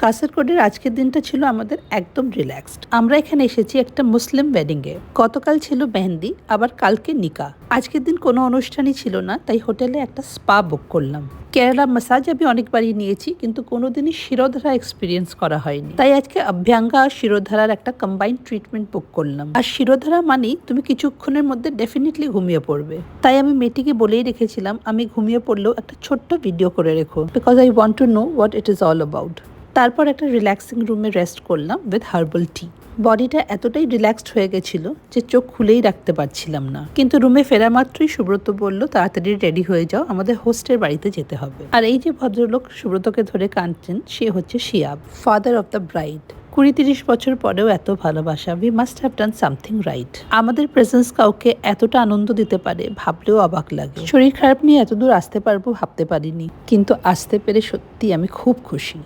কাসারগোডের আজকের দিনটা ছিল আমাদের একদম রিল্যাক্সড। আমরা এখানে এসেছি একটা মুসলিম ওয়েডিংয়ে। গতকাল ছিল মেহেন্দি, আবার কালকে নিকা। আজকের দিন কোনো অনুষ্ঠানই ছিল না, তাই হোটেলে একটা স্পা বুক করলাম। কেরালা ম্যাসাজ আমি অনেকবারই নিয়েছি, কিন্তু কোনোদিনই শিরোধারা এক্সপিরিয়েন্স করা হয়নি। তাই আজকে অভ্যঙ্গা আর শিরোধারার একটা কম্বাইন্ড ট্রিটমেন্ট বুক করলাম। আর শিরোধারা মানেই তুমি কিছুক্ষণের মধ্যে ডেফিনেটলি ঘুমিয়ে পড়বে। তাই আমি মেয়েটিকে বলেই রেখেছিলাম, আমি ঘুমিয়ে পড়লেও একটা ছোট্ট ভিডিও করে রেখো, because I want to know what it is all about. তারপর একটা রিল্যাক্সিং রুমে রেস্ট করলাম উইথ হার্বাল টি। বডিটা এতটাই রিল্যাক্সড হয়ে গেছিল যে চোখ খুলেই রাখতে পারছিলাম না। কিন্তু রুমে ফেরা মাত্রই সুব্রত বলল, তাড়াতাড়ি রেডি হয়ে যাও, আমাদের হোস্টের বাড়িতে যেতে হবে। আর এই যে ভদ্রলোক সুব্রতকে ধরে কাঁদছেন, সে হচ্ছে Shiyab, father of the bride. 20-30 বছর পরেও এত ভালোবাসা, we must have done something right. আমাদের প্রেজেন্স কাউকে এতটা আনন্দ দিতে পারে ভাবলেও অবাক লাগে। শরীর খারাপ নিয়ে এত দূর আসতে পারবো ভাবতে পারিনি, কিন্তু আসতে পেরে সত্যি আমি খুব খুশি।